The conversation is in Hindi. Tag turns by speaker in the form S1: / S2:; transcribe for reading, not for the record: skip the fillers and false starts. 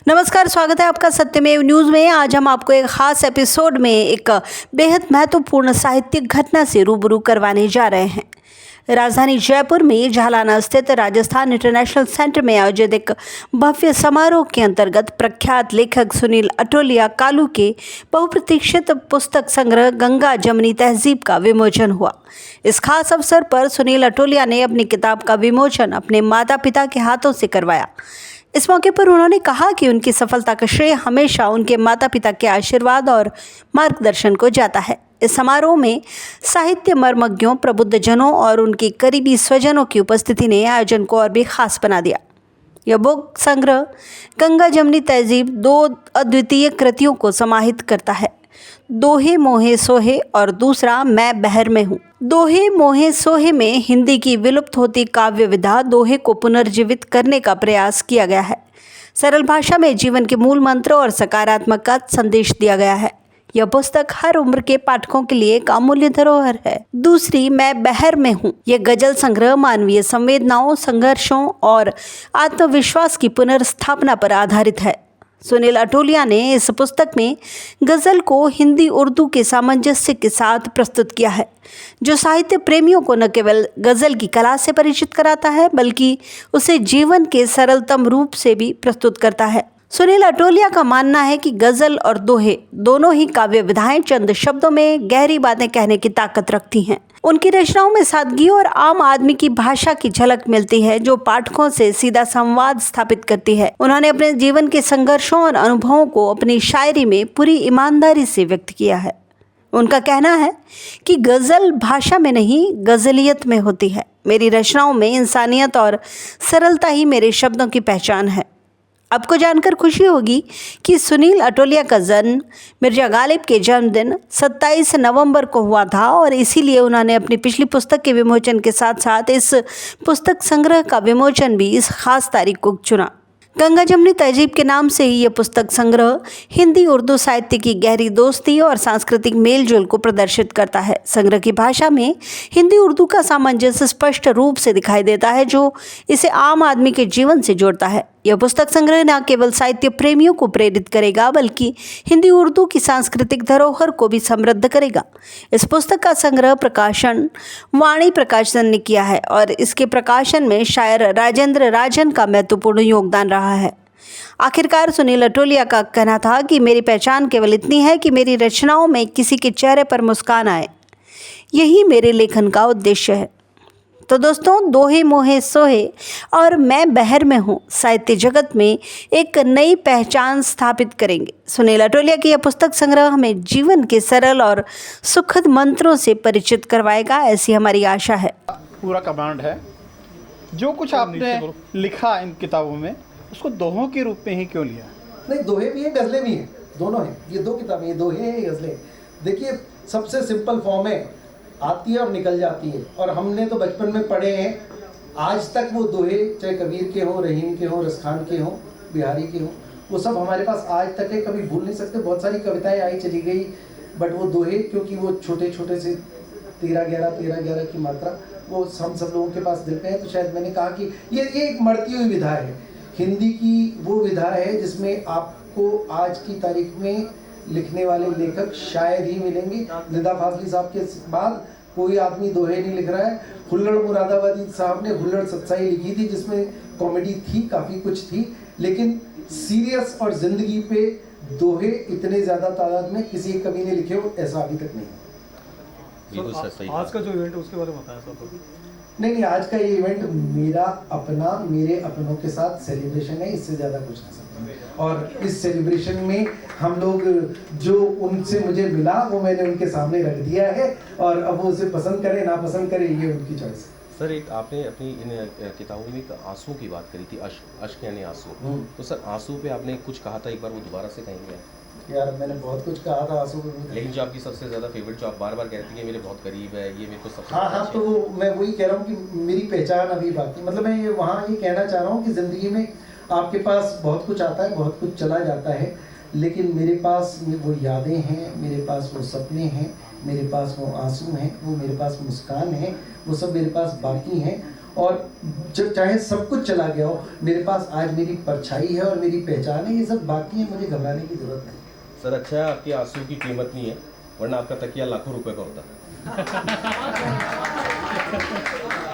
S1: नमस्कार, स्वागत है आपका सत्यमेव न्यूज़ में। आज हम आपको एक खास एपिसोड में एक बेहद महत्वपूर्ण साहित्यिक घटना से रूबरू करवाने जा रहे हैं। राजधानी जयपुर में झालाना स्थित राजस्थान इंटरनेशनल सेंटर में आयोजित एक भव्य समारोह के अंतर्गत प्रख्यात लेखक सुनील अटोलिया कालू के बहुप्रतीक्षित पुस्तक संग्रह गंगा जमनी तहजीब का विमोचन हुआ। इस खास अवसर पर सुनील अटोलिया ने अपनी किताब का विमोचन अपने माता पिता के हाथों से करवाया। इस मौके पर उन्होंने कहा कि उनकी सफलता का श्रेय हमेशा उनके माता पिता के आशीर्वाद और मार्गदर्शन को जाता है। इस समारोह में साहित्य मर्मज्ञों, प्रबुद्धजनों और उनके करीबी स्वजनों की उपस्थिति ने आयोजन को और भी खास बना दिया। यह बुक संग्रह गंगा जमनी तहजीब दो अद्वितीय कृतियों को समाहित करता है। दोहे मोहे सोहे और दूसरा मैं बहर में हूँ। दोहे मोहे सोहे में हिंदी की विलुप्त होती काव्य विधा दोहे को पुनर्जीवित करने का प्रयास किया गया है। सरल भाषा में जीवन के मूल मंत्र और सकारात्मक का संदेश दिया गया है। यह पुस्तक हर उम्र के पाठकों के लिए एक अमूल्य धरोहर है। दूसरी मैं बहर में हूँ, यह गजल संग्रह मानवीय संवेदनाओं, संघर्षों और आत्मविश्वास की पुनर्स्थापना पर आधारित है। सुनील अटोलिया ने इस पुस्तक में गज़ल को हिंदी उर्दू के सामंजस्य के साथ प्रस्तुत किया है, जो साहित्य प्रेमियों को न केवल गज़ल की कला से परिचित कराता है बल्कि उसे जीवन के सरलतम रूप से भी प्रस्तुत करता है। सुनील अटोलिया का मानना है कि गज़ल और दोहे दोनों ही काव्य विधाएं चंद शब्दों में गहरी बातें कहने की ताकत रखती हैं। उनकी रचनाओं में सादगी और आम आदमी की भाषा की झलक मिलती है, जो पाठकों से सीधा संवाद स्थापित करती है। उन्होंने अपने जीवन के संघर्षों और अनुभवों को अपनी शायरी में पूरी ईमानदारी से व्यक्त किया है। उनका कहना है कि गज़ल भाषा में नहीं, गज़लियत में होती है। मेरी रचनाओं में इंसानियत और सरलता ही मेरे शब्दों की पहचान है। आपको जानकर खुशी होगी कि सुनील अटोलिया का जन्म मिर्जा गालिब के जन्मदिन 27 नवंबर को हुआ था और इसीलिए उन्होंने अपनी पिछली पुस्तक के विमोचन के साथ साथ इस पुस्तक संग्रह का विमोचन भी इस खास तारीख को चुना। गंगा जमनी तहजीब के नाम से ही यह पुस्तक संग्रह हिंदी उर्दू साहित्य की गहरी दोस्ती और सांस्कृतिक मेलजोल को प्रदर्शित करता है। संग्रह की भाषा में हिंदी उर्दू का सामंजस्य स्पष्ट रूप से दिखाई देता है, जो इसे आम आदमी के जीवन से जोड़ता है। यह पुस्तक संग्रह न केवल साहित्य प्रेमियों को प्रेरित करेगा बल्कि हिंदी उर्दू की सांस्कृतिक धरोहर को भी समृद्ध करेगा। इस पुस्तक का संग्रह प्रकाशन वाणी प्रकाशन ने किया है और इसके प्रकाशन में शायर राजेंद्र राजन का महत्वपूर्ण योगदान रहा है। आखिरकार सुनील अटोलिया का कहना था कि मेरी पहचान केवल इतनी है कि मेरी रचनाओं में किसी के चेहरे पर मुस्कान आए, यही मेरे लेखन का उद्देश्य है। तो दोस्तों, दोहे मोहे सोहे और मैं बहर में हूँ साहित्य जगत में एक नई पहचान स्थापित करेंगे। सुनील अटोलिया की यह पुस्तक संग्रह हमें जीवन के सरल और सुखद मंत्रों से परिचित करवाएगा, ऐसी हमारी आशा है।
S2: पूरा कमांड है। जो कुछ आपने लिखा इन किताबों में, उसको दोहों के रूप में ही क्यों लिया?
S3: नहीं, दोहे भी हैं, गज़लें भी हैं, दोनों हैं। ये दो किताबें, ये दोहे हैं, ये गज़लें। देखिए, सबसे सिंपल फॉर्म है, आती है और निकल जाती है। और हमने तो बचपन में पढ़े हैं, आज तक वो दोहे चाहे कबीर के हों, रहीम के हों, रसखान के हों, बिहारी के हों, वो सब हमारे पास आज तक है, कभी भूल नहीं सकते। बहुत सारी कविताएं आई चली गई, बट वो दोहे, क्योंकि वो छोटे छोटे से 13-11 की मात्रा, वो हम सब लोगों के पास दिल पे है। तो शायद मैंने कहा कि ये एक मरती हुई विधा है, हिंदी की वो विधा है जिसमें आपको आज की तारीख में लिखने वाले लेखक शायद ही मिलेंगे। निदा फाजली साहब के बाद कोई आदमी दोहे नहीं लिख रहा है। हुल्लड़ मुरादाबादी साहब ने हुल्लड़ सच्चाई लिखी थी, जिसमें कॉमेडी थी, काफ़ी कुछ थी, लेकिन सीरियस और ज़िंदगी पे दोहे इतने ज़्यादा तादाद में किसी एक कवि ने लिखे हो, ऐसा अभी तक नहीं।
S4: आज का जो इवेंट है उसके बारे में बताया सब।
S3: नहीं, आज का ये इवेंट मेरा अपना, मेरे अपनों के साथ सेलिब्रेशन है, इससे ज़्यादा कुछ नहीं सकता। और इस सेलिब्रेशन में हम लोग, जो उनसे मुझे मिला वो मैंने उनके सामने रख दिया है, और अब वो उसे पसंद करे ना पसंद करे, ये उनकी चॉइस है।
S5: सर, एक आपने अपनी इन किताबों में एक आंसू की बात करी थी, अश्क यानी आंसू। तो सर, आंसू पे आपने कुछ कहा था, एक बार वो दोबारा से कहेंगे?
S3: यार, मैंने बहुत कुछ कहा था आंसू पे,
S5: लेकिन जो आपकी सबसे ज़्यादा फेवरेट, जो आप बार बार कहती है मेरे बहुत करीब है, ये मेरे को सबसे
S3: हाँ, तो मैं वही कह रहा हूँ कि मेरी पहचान अभी बाकी, मतलब मैं वहाँ ये कहना चाह रहा हूँ कि ज़िंदगी में आपके पास बहुत कुछ आता है, बहुत कुछ चला जाता है, लेकिन मेरे पास वो यादें हैं, मेरे पास वो सपने हैं, मेरे पास वो आंसू हैं, वो मेरे पास मुस्कान है, वो सब मेरे पास बाकी हैं। और जब चाहे सब कुछ चला गया हो, मेरे पास आज मेरी परछाई है और मेरी पहचान है, ये सब बाकी है, मुझे घबराने की जरूरत नहीं।
S5: सर अच्छा है आपके आंसू की कीमत नहीं है, वरना आपका तकिया लाखों रुपए का होता।